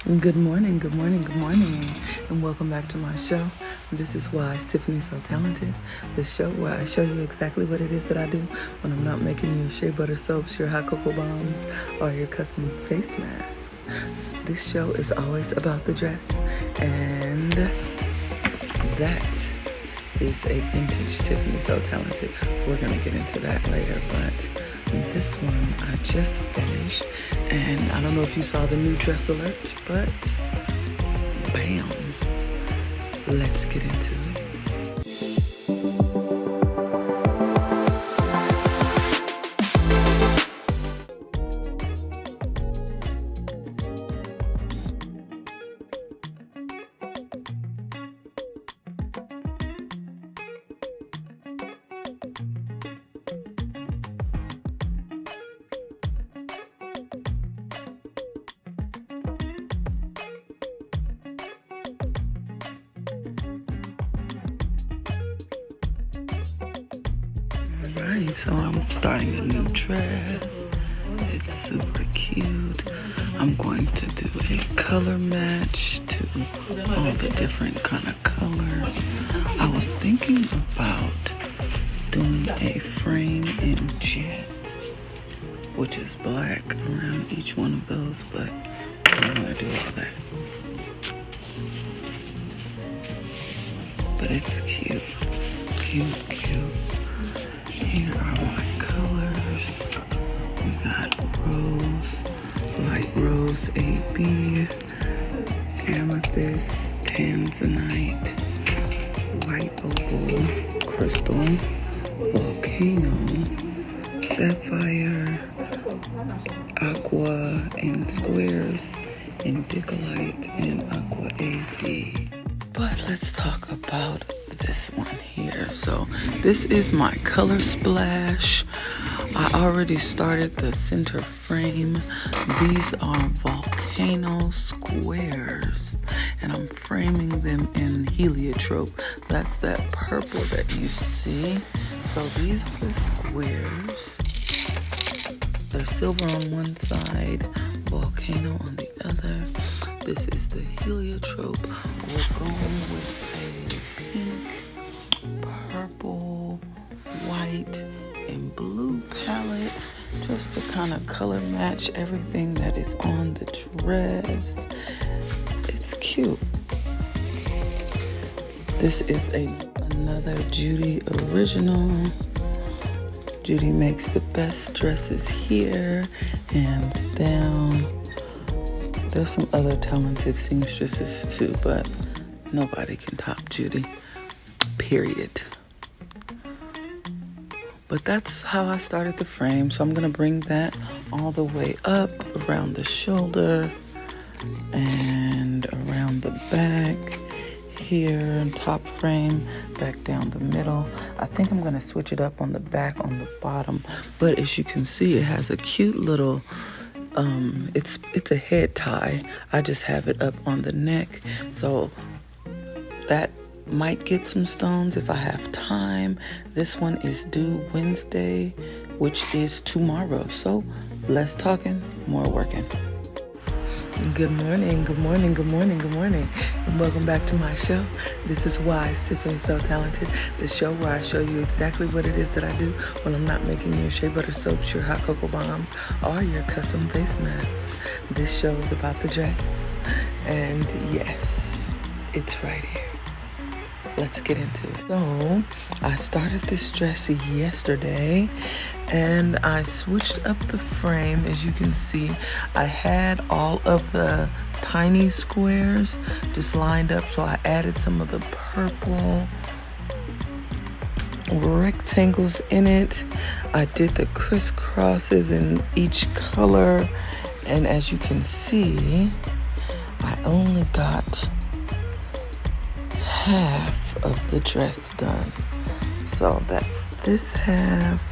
Good morning, good morning, good morning, and welcome back to my show. This is why it's TiffanysSoTalented, the show where I show you exactly what it is that I do when I'm not making your shea butter soaps, your hot cocoa bombs, or your custom face masks. This show is always about the dress, and that is a vintage TiffanysSoTalented. We're going to get into that later, but this one I just finished, and I don't know if you saw the new dress alert, but bam, let's get into it. Alright, so I'm starting a new dress. It's super cute. I'm going to do a color match to all the different kind of colors. I was thinking about doing a frame in jet, which is black around each one of those, but I don't want to do all that. But it's cute. Cute, cute. Here are my colors. We got rose, light rose AB, amethyst, tanzanite, white opal, crystal, volcano, sapphire, aqua and squares, indicolite, and aqua AB. But let's talk about this one here. So this is my color splash. I already started the center frame. These are volcano squares, and I'm framing them in heliotrope. That's that purple that you see. So these are the squares. They're silver on one side, volcano on the other. This is the heliotrope. We're going with a pink, purple, white, and blue palette just to kind of color match everything that is on the dress. It's cute. This is another Judy original. Judy makes the best dresses here, hands down. There's some other talented seamstresses too, but nobody can top Judy, period. But that's how I started the frame. So I'm gonna bring that all the way up around the shoulder and around the back here, top frame, back down the middle. I think I'm gonna switch it up on the back, on the bottom. But as you can see, it has a cute little, it's a head tie. I just have it up on the neck. So that might get some stones if I have time. This one is due Wednesday, which is tomorrow. So less talking, more working. Good morning, good morning, good morning, good morning, and welcome back to my show. This is why it's TiffanysSoTalented, the show where I show you exactly what it is that I do when I'm not making your shea butter soaps, your hot cocoa bombs, or your custom face masks. This show is about the dress, and yes, it's right here. Let's get into it. So I started this dress yesterday, and I switched up the frame. As you can see, I had all of the tiny squares just lined up, so I added some of the purple rectangles in it. I did the crisscrosses in each color, and as you can see, I only got half of the dress done. So that's this half.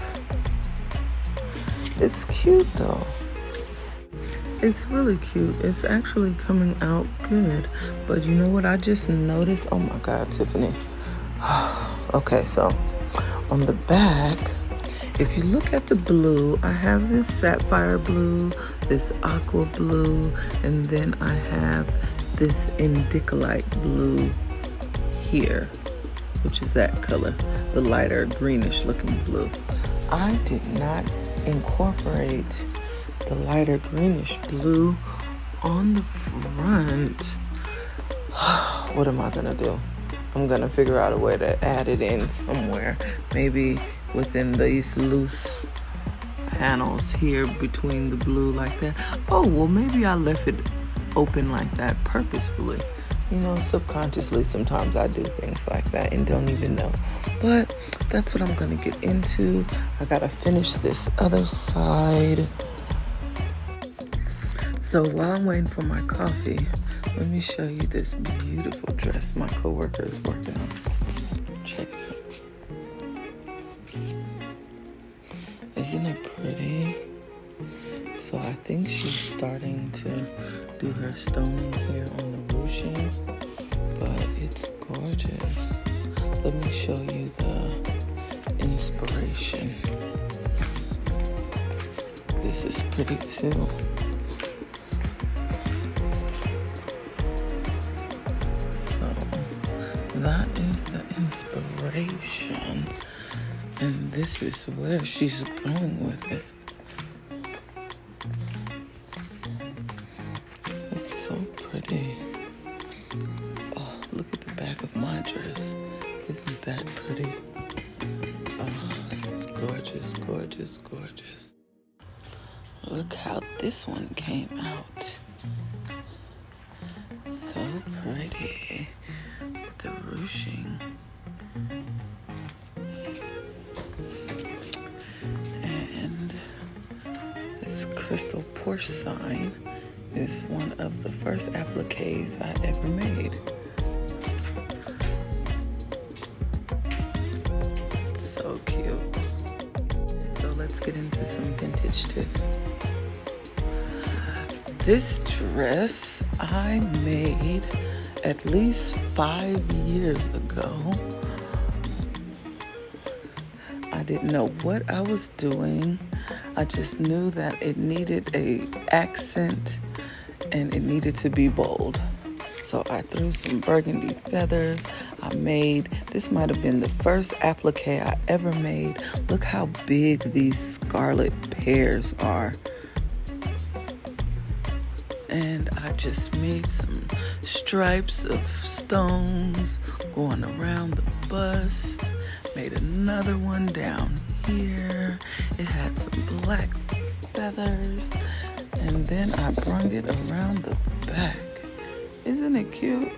It's cute though. It's really cute. It's actually coming out good. But you know what I just noticed? Oh my God, Tiffany. Okay, so on the back, if you look at the blue, I have this sapphire blue, this aqua blue, and then I have this indicolite blue here, which is that color, the lighter greenish looking blue. I did not incorporate the lighter greenish blue on the front. What am I gonna do? I'm gonna figure out a way to add it in somewhere, maybe within these loose panels here between the blue like that. Oh, well, maybe I left it open like that purposefully. You know, subconsciously sometimes I do things like that and don't even know. But that's what I'm gonna get into. I gotta finish this other side. So while I'm waiting for my coffee, let me show you this beautiful dress my coworker is working on. Check it out. Isn't it pretty? So I think she's starting to do her stoning here on the ruching, but it's gorgeous. Let me show you the inspiration. This is pretty too. So that is the inspiration, and this is where she's going with it. So pretty. Oh, look at the back of my dress. Isn't that pretty? Oh, it's gorgeous, gorgeous, gorgeous. Look how this one came out. So pretty. The ruching. And this crystal porcelain is one of the first appliques I ever made. So cute. So let's get into some vintage Tiff. This dress I made at least 5 years ago. I didn't know what I was doing. I just knew that it needed an accent and it needed to be bold. So I threw some burgundy feathers. This might have been the first applique I ever made. Look how big these scarlet pears are. And I just made some stripes of stones going around the bust. Made another one down here. It had some black feathers. And then I brung it around the back. Isn't it cute?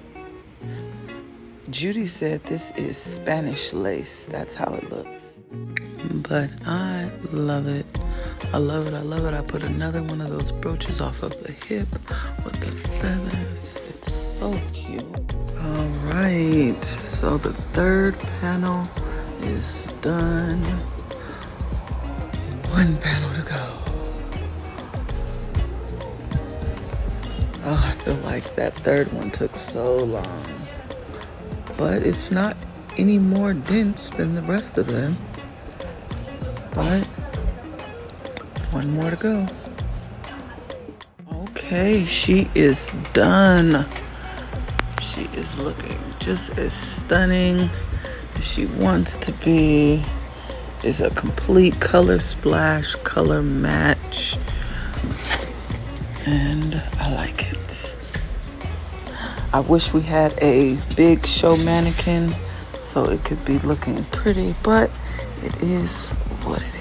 Judy said this is Spanish lace. That's how it looks. But I love it. I love it, I love it. I put another one of those brooches off of the hip with the feathers. It's so cute. All right, so the third panel is done. One panel to go. Oh, I feel like that third one took so long. But it's not any more dense than the rest of them. But one more to go. Okay, she is done. She is looking just as stunning as she wants to be. It's a complete color splash, color match. And I like it. I wish we had a big show mannequin so it could be looking pretty, but it is what it is.